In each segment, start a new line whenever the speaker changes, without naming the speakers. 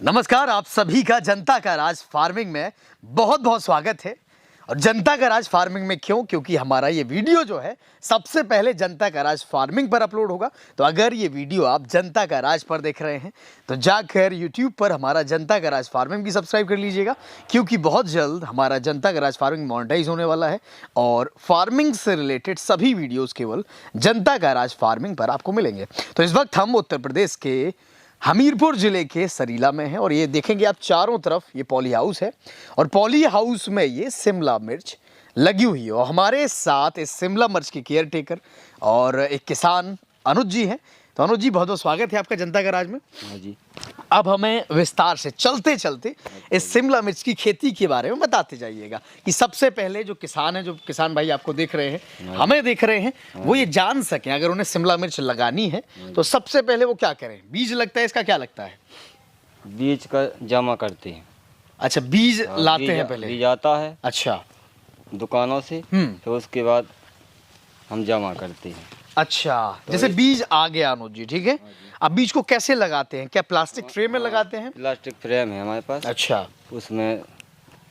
नमस्कार, आप सभी का जनता का राज फार्मिंग में बहुत बहुत स्वागत है। और जनता का राज फार्मिंग में क्यों? क्योंकि हमारा ये वीडियो जो है सबसे पहले जनता का राज फार्मिंग पर अपलोड होगा। तो अगर ये वीडियो आप जनता का राज पर देख रहे हैं तो जाकर YouTube पर हमारा जनता का राज फार्मिंग भी सब्सक्राइब कर लीजिएगा, क्योंकि बहुत जल्द हमारा जनता का राज फार्मिंग मोनेटाइज होने वाला है और फार्मिंग से रिलेटेड सभी वीडियोज़ केवल जनता का राज फार्मिंग पर आपको मिलेंगे। तो इस वक्त हम उत्तर प्रदेश के हमीरपुर जिले के सरीला में है और ये देखेंगे आप चारों तरफ ये पॉली हाउस है और पॉली हाउस में ये शिमला मिर्च लगी हुई है। और हमारे साथ इस शिमला मिर्च के केयर टेकर और एक किसान अनुज जी हैं। तो अनुज जी, बहुत बहुत स्वागत है आपका जनता का राज में।
हाँ जी।
अब हमें विस्तार से चलते चलते इस शिमला मिर्च की खेती के बारे में बताते जाइएगा कि सबसे पहले जो किसान है, जो किसान भाई आपको देख रहे हैं, हमें देख रहे हैं, वो ये जान सकें अगर उन्हें शिमला मिर्च लगानी है तो सबसे पहले वो क्या करें? बीज लगता है, इसका क्या लगता है?
बीज का जमा करते हैं।
अच्छा, बीज लाते हैं पहले?
बीज आता है
अच्छा,
दुकानों से, तो उसके बाद हम जमा करते हैं।
अच्छा, जैसे बीज आ गया अनुज जी, ठीक है। अब बीज को कैसे लगाते हैं? क्या प्लास्टिक फ्रेम में लगाते हैं?
प्लास्टिक फ्रेम है हमारे पास।
अच्छा,
उसमें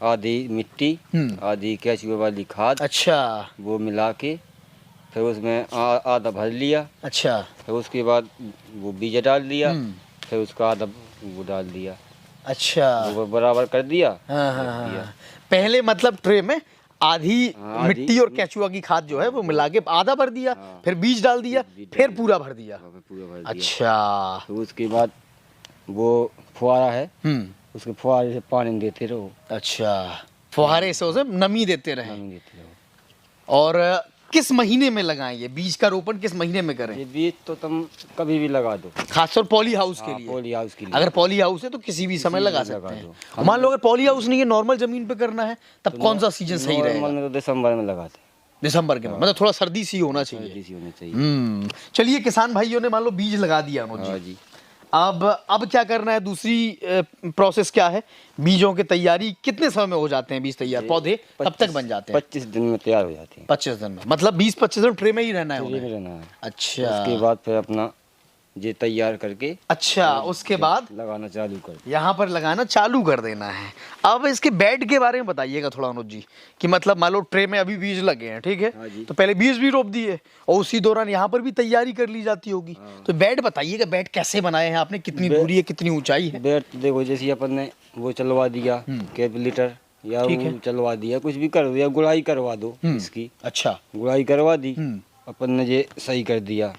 आधी मिट्टी, आधी केचुए वाली खाद,
अच्छा,
वो मिला के फिर उसमें आधा भर लिया।
अच्छा,
फिर उसके बाद वो बीज डाल दिया, फिर उसका आधा वो डाल दिया।
अच्छा,
वो बराबर कर दिया।
हाँ हाँ हाँ। पहले मतलब ट्रे में आधी मिट्टी और केचुआ की खाद जो है वो मिला के आधा भर दिया, फिर बीज डाल दिया, फिर पूरा भर दिया। अच्छा,
तो उसके बाद वो फुहारा है, उसके फुहारे से पानी देते रहो।
अच्छा, फुहारे से उसे नमी देते रहे।
पानी देते रहो।
और किस महीने में लगाएं? ये बीज का रोपण किस महीने में करें?
ये बीज तो तुम कभी भी लगा दो,
खासतौर पॉली हाउस के लिए।
पॉली हाउस के लिए।
अगर पॉली हाउस है तो किसी भी समय लगा सकते हैं। मान लो अगर पॉली हाउस नहीं है, नॉर्मल जमीन पे करना है, तब कौन सा सीजन सही रहेगा?
नॉर्मल में तो दिसंबर में लगाते हैं।
दिसंबर के में, मतलब थोड़ा सर्दी सी होना चाहिए।
सर्दी सी होनी चाहिए।
चलिए, किसान भाइयों ने मान लो बीज लगा दिया अनुज
हाँ
जी।
जी।
अब क्या करना है? दूसरी प्रोसेस क्या है? बीजों की तैयारी कितने समय में हो जाते हैं? बीज तैयार, पौधे कब तक बन जाते हैं?
25 दिन में तैयार हो जाते हैं।
25 दिन में, मतलब 20-25 दिन ट्रे में ही रहना है
ट्रे में
उन्हें?
रहना है।
अच्छा,
उसके बाद फिर अपना ये तैयार करके,
अच्छा, उसके बाद
लगाना चालू कर,
यहाँ पर लगाना चालू कर देना है। अब इसके बेड के बारे में बताइएगा थोड़ा अनुज जी, कि मतलब मान लो ट्रे में अभी बीज लगे हैं, ठीक है,
हाँ जी।
तो पहले बीज भी रोप दिए और उसी दौरान यहाँ पर भी तैयारी कर ली जाती होगी। तो बेड बताइएगा, बेड कैसे बनाए हैं आपने? कितनी दूरी है, कितनी ऊंचाई है?
बेड देखो, जैसे अपन ने वो चलवा दिया कैलकुलेटर या वो चलवा दिया, कुछ भी कर दिया, गुड़ाई करवा दो इसकी।
अच्छा,
गुड़ाई करवा दी, अपन ने ये सही कर दिया।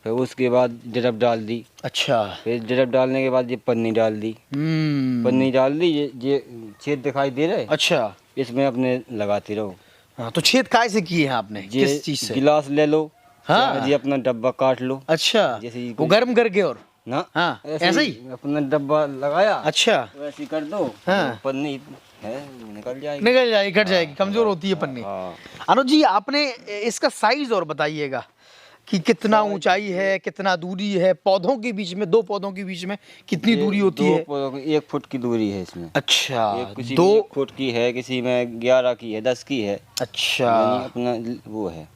फिर उसके बाद ड्रिप डाल दी।
अच्छा,
फिर ड्रिप डालने के बाद ये पन्नी डाल दी। पन्नी डाल दी, ये छेद दिखाई दे रहे।
अच्छा,
इसमें अपने लगाते रहो।
हाँ, तो छेद काय से किए हैं आपने? किस चीज से?
गिलास ले लो,
हाँ,
जी अपना डब्बा काट लो।
अच्छा,
जैसे
वो गर्म करके और
ना,
हाँ, ऐसा ही
अपना डब्बा लगाया।
अच्छा,
वैसे ही कर दो।
हाँ,
पन्नी है, निकल जाएगी,
निकल जाएगी, कट जाएगी, कमजोर होती है पन्नी। अनुज जी, आपने इसका साइज और बताइएगा कि कितना ऊंचाई है, कितना दूरी है पौधों के बीच में? दो पौधों के बीच में कितनी दूरी होती है?
1 फुट की दूरी है इसमें।
अच्छा,
किसी
दो
1 फुट की है, किसी में 11 की है, 10 की है।
अच्छा,
अपना वो है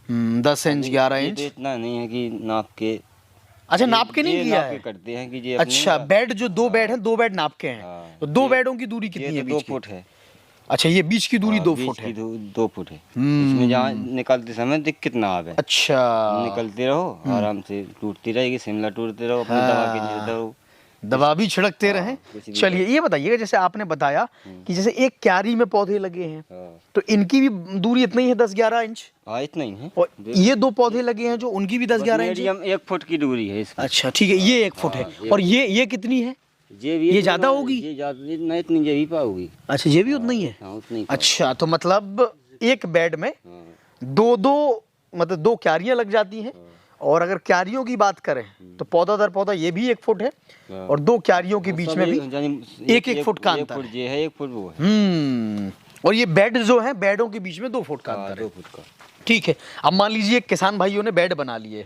10 इंच 11
ये
इंच।
तो इतना नहीं है कि नाप के।
अच्छा, नाप के नहीं
ये
किया
नाप के
है?
करते हैं कि ये
अच्छा, बेड जो दो बेड हैं, 2 बेड नाप के हैं।
हाँ।
तो 2 बेडों की दूरी कितनी है
ये तो 2
बीच की?
फुट है।
अच्छा, ये बीच की दूरी 2
बीच
फुट
की
है।
2 फुट है। इसमें जहाँ निकलते समय दिक्कत ना आवे।
अच्छा,
निकलते रहो आराम से, टूटती रहेगी शिमला, टूटते रहो, अपनी दवा के लिए दो,
दवा भी छिड़कते रहें।
कुछ भी
चलिए, ये बताइएगा, जैसे आपने बताया कि जैसे एक क्यारी में पौधे लगे हैं, तो इनकी भी दूरी इतनी ही है, 10-11 इंच?
हाँ, इतना ही है।
और ये 2 पौधे लगे हैं जो, उनकी भी 10-11 इंच?
मीडियम 1 फुट की दूरी है इसकी।
अच्छा, ठीक है, ये 1 फुट है। और ये कितनी है?
ये
ज्यादा होगी?
ये ज्यादा नहीं, इतनी ये भी पाओगी।
अच्छा, ये भी उतना ही है?
हाँ, उतनी।
अच्छा, तो मतलब एक बेड में 2-2 मतलब 2 क्यारियां लग जाती हैं। और अगर क्यारियों की बात करें तो पौधा दर पौधा ये भी 1 फुट है और 2 क्यारियों के बीच में भी 1-1 फुट का अंतर है।
ये है 1 फुट वो है।
और ये बेड जो है, बेडों के बीच में 2 फुट का अंतर है।
2 फुट का।
ठीक है। अब मान लीजिए किसान भाइयों ने बेड बना लिए,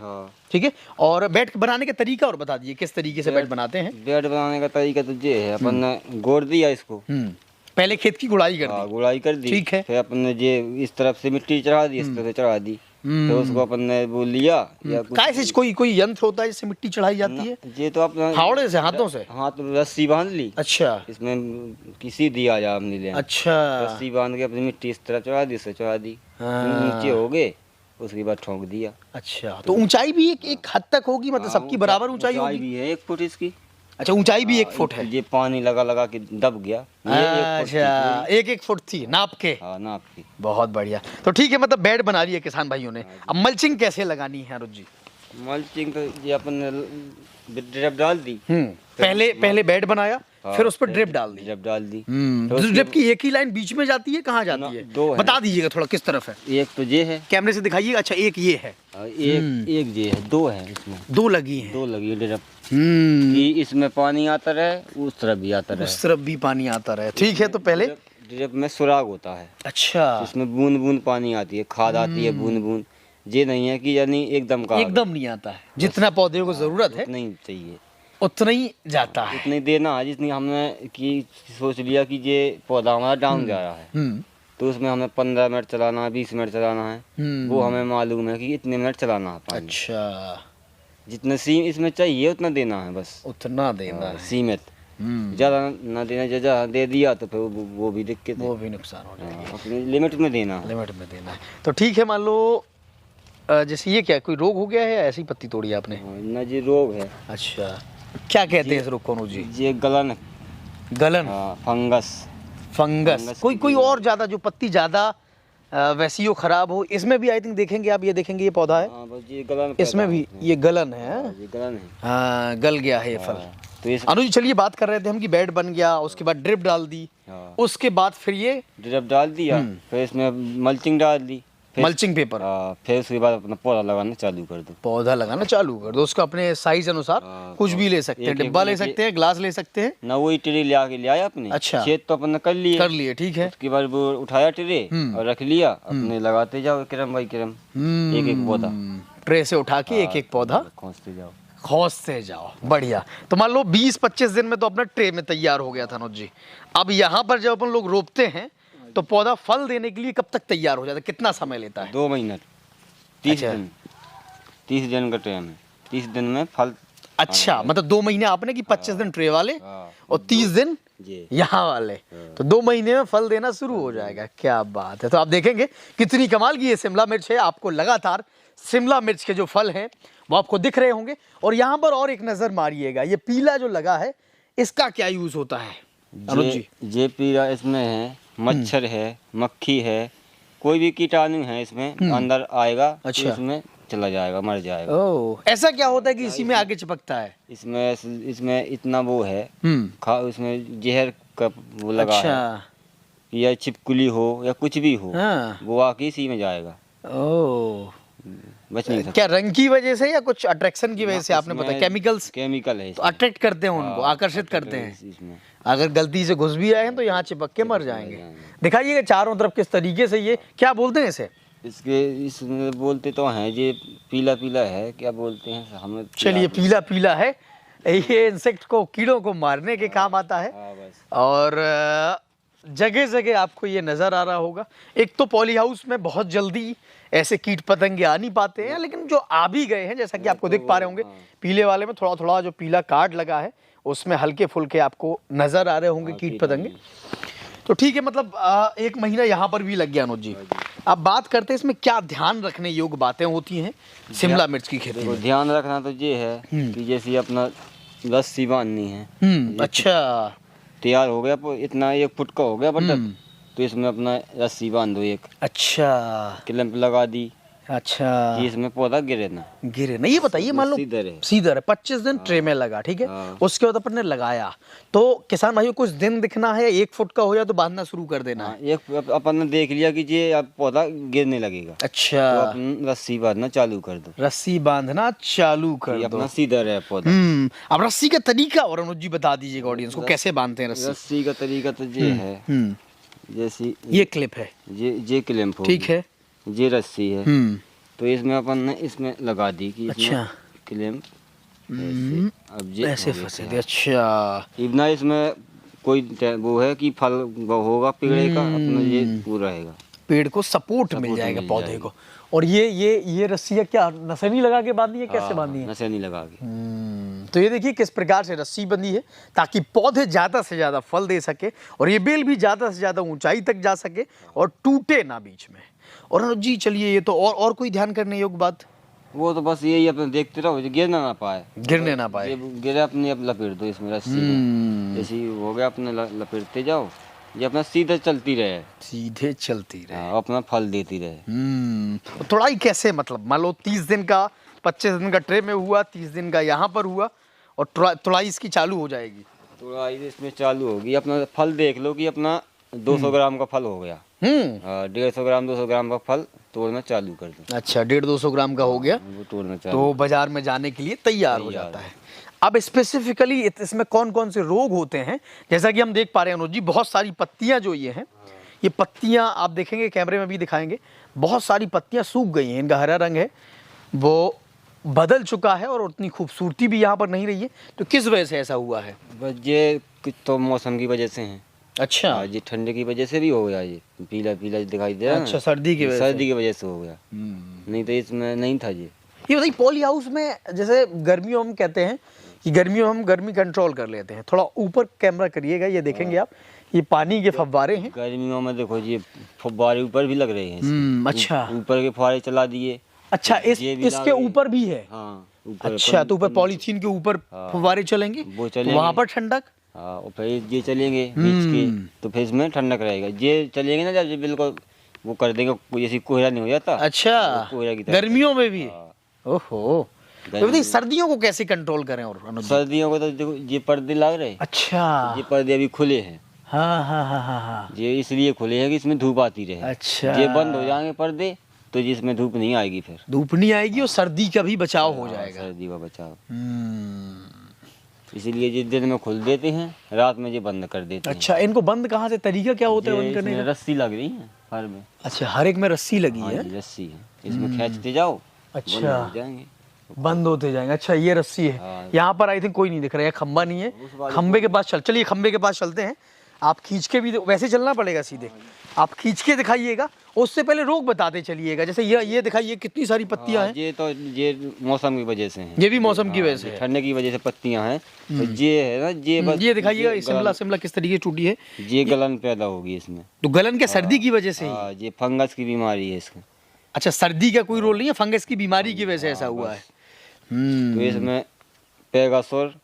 ठीक है, और बेड बनाने का तरीका और बता दिए, किस तरीके से बेड बनाते हैं?
बेड बनाने का तरीका तो ये है, अपन ने गोड़ दिया इसको,
पहले खेत की गुड़ाई कर दी,
गुड़ाई कर दी,
ठीक है,
फिर अपन ने ये इस तरफ से मिट्टी चढ़ा दी, इस तरफ से चढ़ा दी, फिर उसको अपन ने वो लिया या कुछ
काय से कोई यंत्र होता है जिससे मिट्टी चढ़ाई जाती है?
ये तो अपना
फावड़े से, हाथों से?
हाथ रस्सी बांध ली,
अच्छा
इसमें किसी दिया जा हमने लिया,
अच्छा।
रस्सी बांध के अपनी मिट्टी इस तरह चढ़ा दी, इससे चढ़ा दी,
हाँ।
नीचे हो गए, उसके बाद ठोक दिया।
अच्छा, तो ऊंचाई भी एक हद तक होगी, मतलब सबकी बराबर ऊंचाई होगी?
भी है 1 फुट इसकी।
अच्छा, ऊंचाई भी 1 फुट है?
ये पानी लगा लगा के दब गया।
अच्छा, 1 फुट थी नाप के?
हाँ, नाप की।
बहुत बढ़िया। तो ठीक है, मतलब बेड बना लिया किसान भाइयों ने। अब मल्चिंग कैसे लगानी है अनुज जी?
मल्चिंग तो ये अपन ने ड्रिप डाल दी।
पहले बेड बनाया, फिर उस पर ड्रिप डाल दी।
ड्रिप डाल दी।
ड्रिप की एक ही लाइन बीच में जाती है, कहाँ जाती है?
2 है।
बता दीजिएगा थोड़ा किस तरफ है।
एक तो ये है,
कैमरे से दिखाइएगा। अच्छा, एक ये है,
एक ये है, 2 है इसमें।
2 लगी हैं।
2 लगी है ड्रिप कि इसमें पानी आता रहे, उस तरफ भी आता रहे।
उस तरफ भी पानी आता रहे। ठीक है, तो पहले
ड्रिप में सुराग होता है।
अच्छा,
इसमें बूंद बूंद पानी आती है, खाद आती है बूंद बूंद। ये नहीं है कि यानी एकदम
नहीं आता है। जितना पौधे को जरूरत है
नहीं चाहिए,
उतना ही जाता है।
उतनी देना है जितनी हमने की सोच लिया कि ये पौधा हमारा डाउन जा रहा है, तो उसमें हमें 15 मिनट चलाना है, 20 मिनट चलाना है। वो हमें मालूम है कि इतने मिनट चलाना है पानी।
अच्छा,
जितना सीम इसमें चाहिए उतना देना है, बस
उतना देना है।
सीमित, ज्यादा ना देना। ज्यादा दे दिया तो फिर वो भी दिक्कत है,
वो भी नुकसान हो जाएगा।
अपनी लिमिट में देना है।
लिमिट में देना है। तो ठीक है, मान लो जैसे ये क्या कोई रोग हो गया है या ऐसी पत्ती तोड़ी आपने?
ना जी रोग है।
अच्छा, क्या कहते हैं इस रोग को अनुज जी?
ये गलन,
गलन, फंगस। कोई और ज्यादा जो पत्ती ज्यादा वैसी हो, खराब हो, इसमें भी आई थिंक देखेंगे आप, ये देखेंगे ये पौधा है,
ये गलन,
इसमें भी ये गलन है।
ये गलन है।
हाँ, गल गया है ये फल।
तो इस
अनुज, चलिए बात कर रहे थे हम कि बेड बन गया, उसके बाद ड्रिप डाल दी, उसके बाद फिर ये
ड्रिप डाल दिया, फिर इसमें मल्चिंग डाल दी,
मल्चिंग पेपर,
फिर उसके बाद अपना पौधा लगाना चालू कर दो।
पौधा लगाना चालू कर दो। उसको अपने साइज अनुसार कुछ भी ले सकते हैं, डिब्बा ले सकते हैं, ग्लास ले सकते हैं ना।
वही ट्रे ले आया अपने।
अच्छा,
छेद तो अपन ने कर लिए। ठीक है। उसके बाद वो उठाया ट्रे और रख लिया, अपने लगाते जाओ क्रम बाई क्रम, एक एक पौधा
ट्रे से उठा के एक एक पौधा खोजते जाओ। बढ़िया। तो मान लो 20-25 दिन में तो अपना ट्रे में तैयार हो गया था अनुज जी। अब यहाँ पर जब अपन लोग रोपते हैं तो पौधा फल देने के लिए कब तक तैयार हो जाता है, कितना समय लेता है?
2 महीने, 30 दिन। 30 दिन का टाइम है, 30 दिन में फल।
अच्छा, मतलब 2 महीने आपने कि 25 दिन ट्रे वाले और 30 दिन यहाँ वाले, तो 2 महीने में फल देना शुरू हो जाएगा। क्या बात है। तो आप देखेंगे कितनी कमाल की ये शिमला मिर्च है। आपको लगातार शिमला मिर्च के जो फल हैं वो आपको दिख रहे होंगे। और यहाँ पर और एक नजर मारिएगा, ये पीला जो लगा है इसका क्या यूज होता है अनुज जी?
ये पीला इसमें है मच्छर है, मक्खी है, कोई भी कीटाणु है इसमें अंदर आएगा। अच्छा, तो इसमें चला जाएगा, मर जाएगा।
ओह, ऐसा क्या होता है कि इसी में आगे चिपकता है?
इसमें इतना वो है, इसमें जहर का वो लगा है, या छिपकली हो या कुछ भी हो, वो आके इसी में जाएगा।
ओह,
बच नहीं सकता।
क्या रंग की वजह से या कुछ अट्रैक्शन की वजह से? आपने बताया केमिकल है, तो अट्रैक्ट करते हैं उनको, आकर्षित करते हैं इसमें। अगर गलती से घुस भी आए हैं तो यहाँ चिपक के मर जाएंगे। दिखाइएगा चारों तरफ किस तरीके से, ये क्या बोलते हैं इसे?
इसमें बोलते तो हैं, ये पीला पीला है, क्या बोलते हैं हमें?
चलिए, पीला पीला है, ये इंसेक्ट को, कीड़ों को मारने के काम आता है। और जगह जगह आपको ये नजर आ रहा होगा। एक तो पॉली हाउस में बहुत जल्दी ऐसे कीट पतंगे आ नहीं पाते हैं, लेकिन जो आ भी गए हैं, जैसा कि आपको दिख पा रहे होंगे, पीले वाले में थोड़ा थोड़ा जो पीला कार्ड लगा है उसमें हल्के फुल्के आपको नजर आ रहे होंगे कीट पतंगे। तो ठीक है, मतलब 1 महीना यहाँ पर भी लग गया अनुज जी। अब बात करते हैं इसमें क्या ध्यान रखने योग्य बातें होती हैं शिमला मिर्च की खेती में?
ध्यान रखना तो ये है कि जैसे अपना रस्सी बांधनी है।
अच्छा,
तैयार हो गया, इतना 1 फुट का हो गया बटन, तो इसमें अपना रस्सी बांध दो एक।
अच्छा,
क्लैंप लगा दी।
अच्छा,
कि इसमें पौधा गिरे ना।
ये बताइए, मान लो सीधा है 25 दिन ट्रे में लगा, ठीक है, उसके बाद अपन ने लगाया, तो किसान भाइयों कुछ दिन दिखना है, 1 फुट का हो जाए तो बांधना शुरू कर देना है।
एक अपन ने देख लिया कि ये अब पौधा गिरने लगेगा।
अच्छा,
तो अपन रस्सी बांधना चालू कर दो।
रस्सी बांधना चालू कर दो,
अपना सीधा रहे पौधा।
अब रस्सी का तरीका और अनुज जी बता दीजिएगा ऑडियंस को, कैसे बांधते हैं रस्सी?
रस्सी का तरीका तो ये है, जैसे
ये क्लिप है,
ये क्लैंप हो,
ठीक है,
ये रस्सी है, तो इसमें अपन ने इसमें लगा दी कि
अच्छा
क्लैंप
अब ये ऐसे फंसे थे। अच्छा,
इतना इसमें कोई वो है कि फल वो होगा पिगड़े का, अपना ये पूरा रहेगा।
पेड़ को सपोर्ट मिल जाएगा पौधे को। और ये रस्सियाँ क्या नसेनी लगा के बांधी है, कैसे बांधी है?
नसेनी लगा के।
तो ये देखिए किस प्रकार से रस्सी बंधी है ताकि पौधे ज़्यादा से ज़्यादा फल दे सके और ये बेल भी ज़्यादा से ज़्यादा ऊंचाई तक जा सके और टूटे ना बीच में। और अनुज जी चलिए, ये तो और कोई ध्यान करने योग्य बात?
वो तो बस यही अपने देखते रहो, गिरना ना पाए,
गिरने ना पाए।
गिरे अपने अब लपेट दो इसमें रस्सी में, जैसे हो गया अपने लपेटते जाओ, ये अपना सीधे चलती रहे,
सीधे चलती रहे,
अपना फल देती रहे।
तोड़ाई कैसे, मतलब मान लो 30 दिन का 25 दिन का ट्रे में हुआ, 30 दिन का यहाँ पर हुआ और तोड़ाई इसकी चालू हो जाएगी?
तोड़ाई इसमें चालू होगी, अपना फल देख लो कि अपना 200 ग्राम का फल हो गया, 150 ग्राम 200 ग्राम का फल तोड़ना चालू कर दो।
अच्छा, 150-200 ग्राम का हो गया,
वो तोड़ना चालू,
तो बाजार में जाने के लिए तैयार हो जाता है। अब स्पेसिफिकली इसमें कौन कौन से रोग होते हैं? जैसा कि हम देख पा रहे हैं अनुज जी, बहुत सारी पत्तियां जो ये हैं, ये पत्तियां आप देखेंगे, कैमरे में भी दिखाएंगे, बहुत सारी पत्तियां सूख गई हैं, इनका हरा रंग है वो बदल चुका है और उतनी खूबसूरती भी यहाँ पर नहीं रही है। तो किस वजह से ऐसा हुआ है?
बस ये तो मौसम की वजह से है।
अच्छा,
ये ठंडे की वजह से भी हो गया, ये पीला पीला दिखाई दे रहा है।
अच्छा, सर्दी की
वजह से हो गया, नहीं तो इसमें नहीं था। ये
बताइए, पॉली हाउस में जैसे गर्मियों हम कहते हैं कि गर्मियों हम गर्मी कंट्रोल कर लेते हैं, थोड़ा ऊपर कैमरा करिएगा, ये देखेंगे आप, ये पानी के फव्वारे हैं।
गर्मियों में देखो ये फव्वारे ऊपर भी लग रहे हैं।
अच्छा,
ऊपर के फव्वारे चला दिए।
अच्छा, इसके ऊपर भी है?
हाँ,
अच्छा, तो ऊपर पॉलीथीन के ऊपर फव्वारे चलेंगे,
वो चलेंगे,
वहाँ पर ठंडक।
हाँ, और फिर ये चलेंगे बीच के, तो फिर इसमें ठंडक रहेगा। ये चलेंगे ना जब, ये बिल्कुल वो कर देंगे, जैसे कोहरा नहीं हो जाता।
अच्छा,
कोहरा की
गर्मियों में भी? ओहो, तो बताइए सर्दियों को कैसे कंट्रोल करें? और
सर्दियों को तो देखो ये पर्दे लग रहे हैं।
अच्छा,
ये पर्दे अभी खुले हैं।
हाँ हाँ हाँ हाँ हाँ,
ये इसलिए खुले हैं कि इसमें धूप आती रहे।
अच्छा,
ये बंद हो जाएंगे पर्दे तो जिसमें धूप नहीं आएगी, फिर
धूप नहीं आएगी और सर्दी का भी बचाव हो जाएगा।
सर्दी का बचाव। इसीलिए जिस दिन में खोल देते हैं, रात में ये बंद कर देते हैं।
अच्छा, इनको बंद कहाँ से, तरीका क्या होता है बंद करने का?
रस्सी लग रही है हर में।
अच्छा, हर एक में रस्सी लगी है?
रस्सी है, इसमें खींचते जाओ,
अच्छा,
बंद हो जाएंगे,
बंद होते जाएंगे। अच्छा, ये रस्सी है, यहाँ पर आई थिंक कोई नहीं दिख रहा है, खंबा नहीं है, खंबे के पास चलिए खंबे के पास चलते हैं। आप खींच के भी, वैसे चलना पड़ेगा सीधे, आप खींच के दिखाइएगा, उससे पहले रोग बताते चलिएगा। जैसे ये दिखाइए कितनी सारी पत्तियां हैं।
ये तो ये मौसम की वजह से है,
ये भी मौसम की वजह से,
ठंडे की वजह से पत्तियां हैं। तो ये है ना,
ये दिखाइएगा शिमला किस तरीके टूटी है।
ये गलन पैदा होगी इसमें।
तो गलन क्या, सर्दी की वजह से ही?
ये फंगस की बीमारी है इसका।
अच्छा, सर्दी का कोई रोल नहीं है, फंगस की बीमारी की वजह से ऐसा हुआ है।
तो इसमें पेगासोर,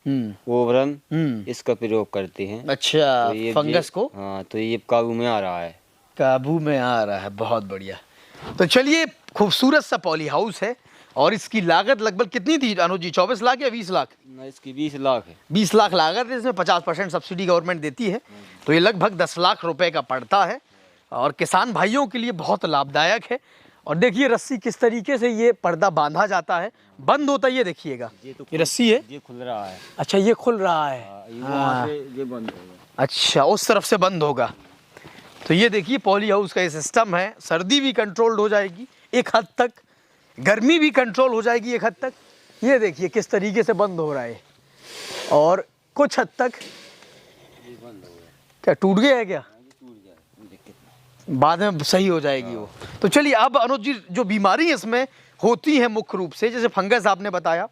ओवरन इसका प्रयोग करते हैं।
अच्छा,
तो
फंगस को,
हाँ, तो ये काबू में आ रहा है,
काबू में आ रहा है, बहुत बढ़िया। तो चलिए, खूबसूरत सा पॉली हाउस है और इसकी लागत लगभग कितनी थी अनुज जी, 24 लाख या 20 लाख?
इसकी 20 लाख है।
20 लाख लागत है, इसमें 50% सब्सिडी गवर्नमेंट देती है, तो ये लगभग 10 लाख रुपए का पड़ता है और किसान भाइयों के लिए बहुत लाभदायक है। और देखिए रस्सी किस तरीके से ये पर्दा बांधा जाता है, बंद होता है, ये देखिएगा, ये रस्सी है,
ये खुल रहा है।
अच्छा, ये खुल रहा है,
ये बंद होगा।
अच्छा, उस तरफ से बंद होगा। तो ये देखिए पॉली हाउस का ये सिस्टम है, सर्दी भी कंट्रोल्ड हो जाएगी एक हद तक, गर्मी भी कंट्रोल हो जाएगी एक हद तक। ये देखिए किस तरीके से बंद हो रहा है और कुछ हद तक क्या टूट गया है क्या? बाद में सही हो जाएगी वो। तो चलिए, अब अनुज जी जो बीमारी इसमें होती है मुख्य रूप से, जैसे फंगस आपने बताया,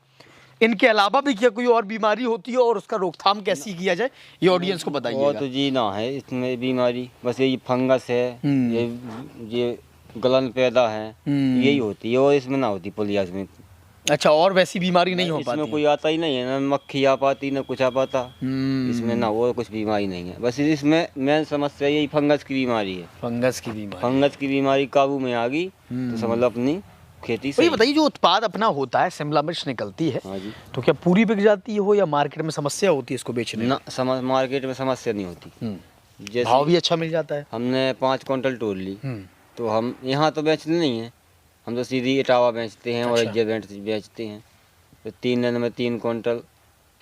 इनके अलावा भी क्या कोई और बीमारी होती है और उसका रोकथाम कैसी किया जाए, ये ऑडियंस को बताइएगा।
तो जी ना है इसमें बीमारी, बस यही फंगस है, ये गलन पैदा है, यही होती है, और इसमें ना होती पोलियास में।
अच्छा, और वैसी बीमारी नहीं हो पाती?
इसमें कोई आता ही नहीं है, ना मक्खी आ पाती, ना कुछ आ पाता इसमें, ना वो कुछ बीमारी नहीं है। बस इसमें मेन समस्या यही फंगस की बीमारी है।
फंगस की बीमारी,
फंगस की बीमारी काबू में आ गई तो समझ लो अपनी खेती
से। बताइए, जो उत्पाद अपना होता है, शिमला मिर्च निकलती है,
हाँ जी,
तो क्या पूरी बिक जाती है हो या मार्केट में समस्या होती है इसको बेचने में?
ना, मार्केट में समस्या नहीं होती, जैसे
भाव भी अच्छा मिल जाता है।
हमने 5 क्विंटल तोड़ ली, तो हम यहाँ तो बेचते नहीं है, हम तो सीधी इटावा बेचते हैं। और बेचते हैं, तो 3 दिन में 3 क्विंटल।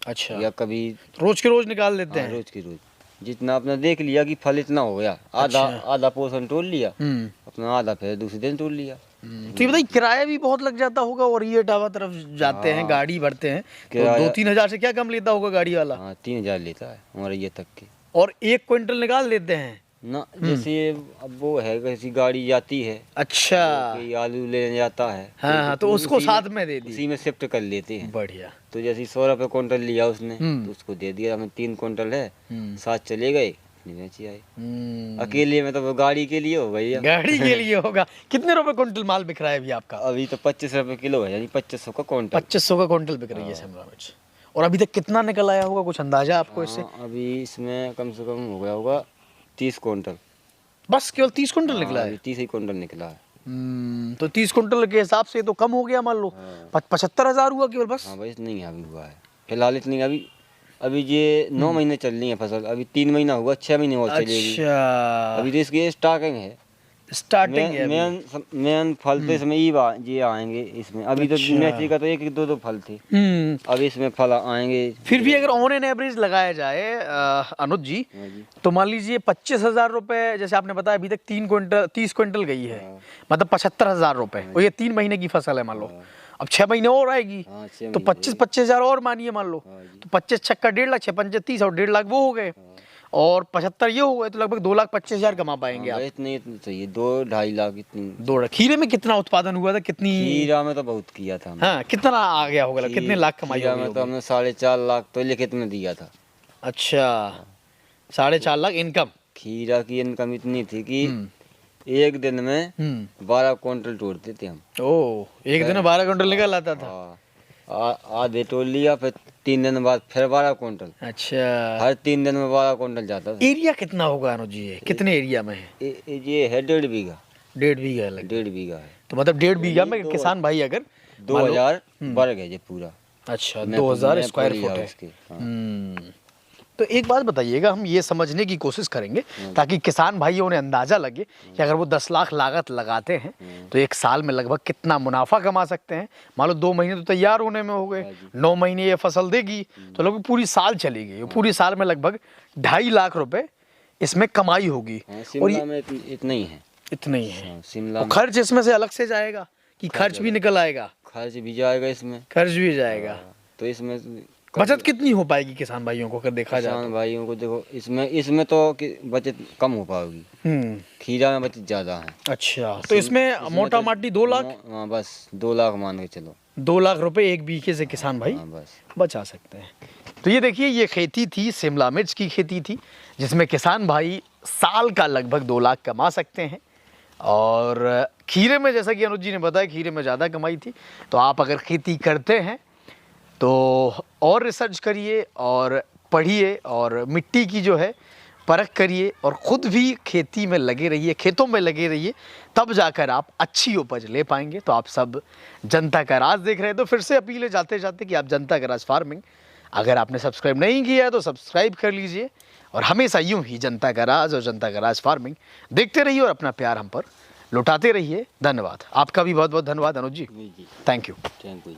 अच्छा, या कभी
रोज के रोज निकाल देते हैं?
रोज की रोज, जितना अपना देख लिया कि फल इतना हो गया, आधा पोर्शन तोड़ लिया, अपना आधा फिर दूसरे दिन तोड़ लिया।
तो ये बताइए, किराया भी बहुत लग जाता होगा, और ये इटावा तरफ जाते हैं, गाड़ी भरते हैं, तो 2-3 हज़ार से क्या कम लेता होगा गाड़ी वाला?
3 हज़ार लेता है हमारे ये तक के।
और 1 क्विंटल निकाल लेते हैं?
ना जैसे अब वो है कैसी गाड़ी जाती है,
अच्छा,
कोई आलू लेने जाता है,
हाँ तो उसको
उसी
साथ में दे दी।
उसी में शिफ्ट कर लेते हैं।
बढ़िया।
तो जैसे 100 रुपये क्विंटल लिया उसने,
हम्म।
तो उसको दे दिया, हमें 3 क्विंटल है,
हम्म।
7 चले गए, अपनी बेची आए।
हम्म।
अकेले में तो वो गाड़ी के लिए हो भैया।
गाड़ी के लिए होगा। कितने रुपए क्विंटल माल बिक रहा है अभी आपका?
अभी तो 25 रुपये किलो है, यानी 2500 का क्विंटल।
2500 का क्विंटल बिक रही है शिमला मिर्च। और अभी तक कितना निकल आया होगा, कुछ अंदाजा आपको इससे?
हाँ, अभी इसमें कम से कम हो गया होगा 30 क्विंटल।
बस केवल 30 क्विंटल निकला है?
अभी 30 ही क्विंटल निकला है।
तो 30 क्विंटल के हिसाब से तो कम हो गया मान लो।
हाँ।
75,000 हुआ केवल बस?
हाँ भाई, नहीं अभी हुआ है फिलहाल इतनी। अभी अभी ये 9 महीने चल रही है फसल, अभी 3 महीना हुआ, 6 महीने और चलेगी।
अच्छा,
अभी तो इसकी स्टार्टिंग है,
स्टार्टिंग है अभी।
मेन फल तो इसमें ये आएंगे इसमें। अभी तो
अच्छा।
मिर्ची का तो 1 2 फल थे,
हम्म।
अब इसमें फल आएंगे।
फिर भी अगर ऑन एन एवरेज लगाया जाए अनुज जी,
हाँ जी।
तो मान लीजिए 25,000 रुपए, जैसे आपने बताया अभी तक 30 क्विंटल गई है,
हाँ।
मतलब 75,000 रुपए। और ये 3 महीने की फसल है मान लो, अब 6 महीने और आएगी,
हाँ, 6
तो
महीने
25,000 और मानिए मान लो,
हाँ जी।
तो 25 छक्का 1.5 लाख, 6 पंचे 30 और 1.5 लाख वो हो गए, और 75 ये हो गए, तो लगभग 2,25,000 कमा पाएंगे आप।
इतने चाहिए, 2-2.5 लाख इतनी।
2 खीरे में कितना उत्पादन हुआ था, कितनी?
खीरा में तो बहुत किया था हमने।
हाँ, कितना आ गया होगा, कितने लाख कमाई
खीरा
होगी
में तो
होगी?
हमने 4.5 लाख तो लिखित में दिया था।
अच्छा, 4.5 लाख इनकम।
खीरा की इनकम इतनी थी कि एक दिन में 12 क्विंटल तोड़ते थे हम।
ओ, एक दिन में 12 क्विंटल निकल आता था?
हाँ, आधे तोड़ लिया, फिर 3 दिन बाद फिर 12 क्विंटल।
अच्छा,
हर 3 दिन में 12 क्विंटल जाता था।
एरिया कितना होगा अनुज जी, ये कितने एरिया में है?
ये है 1.5 बीघा।
1.5 बीघा लग,
1.5 बीघा है।
तो मतलब 1.5 बीघा में किसान भाई अगर
2000 वर्ग है ये पूरा।
अच्छा,
मैं
2000
मैं
स्क्वायर
पूरी
फुट
है
है।
उसकी। हाँ।
तो एक बात बताइएगा, हम ये समझने की कोशिश करेंगे ताकि किसान भाइयों ने अंदाजा लगे कि अगर वो 10 लाख लागत लगाते हैं तो एक साल में लगभग कितना मुनाफा कमा सकते हैं। मान लो 2 महीने तो तैयार होने में हो गए, 9 महीने ये फसल देगी, तो लगभग पूरी साल चलेगी। पूरी साल में लगभग 2.5 लाख रुपए इसमें कमाई होगी।
हाँ,
और
शिमला में इतना ही है।
इतना ही है।
हाँ, शिमला
और
में
खर्च इसमें से अलग से जाएगा कि खर्च भी निकल आएगा?
खर्च भी जाएगा इसमें।
खर्च भी जाएगा।
तो इसमें
बचत कितनी हो पाएगी किसान भाइयों को अगर देखा जाए
किसान भाइयों को देखो, इसमें तो बचत कम हो पाएगी।
तो?
खीरा में बचत ज्यादा है।
अच्छा, तो इसमें मोटा माटी 2 लाख?
हाँ, बस 2 लाख मान के चलो।
2 लाख रुपए एक बीघे से किसान भाई
हाँ, बस
बचा सकते हैं। तो ये देखिए, ये खेती थी, शिमला मिर्च की खेती थी, जिसमें किसान भाई साल का लगभग 2 लाख कमा सकते हैं। और खीरे में, जैसा कि अनुज जी ने बताया, खीरे में ज़्यादा कमाई थी। तो आप अगर खेती करते हैं तो और रिसर्च करिए और पढ़िए और मिट्टी की जो है परख करिए और ख़ुद भी खेती में लगे रहिए, खेतों में लगे रहिए, तब जाकर आप अच्छी उपज ले पाएंगे। तो आप सब जनता का राज देख रहे हैं, तो फिर से अपील है जाते जाते कि आप जनता का राज फार्मिंग अगर आपने सब्सक्राइब नहीं किया है तो सब्सक्राइब कर लीजिए, और हमेशा यूं ही जनता का राज और जनता का राज फार्मिंग देखते रहिए और अपना प्यार हम पर लुटाते रहिए। धन्यवाद, आपका भी बहुत बहुत धन्यवाद अनुज जी।
जी,
थैंक यू।
Thank you.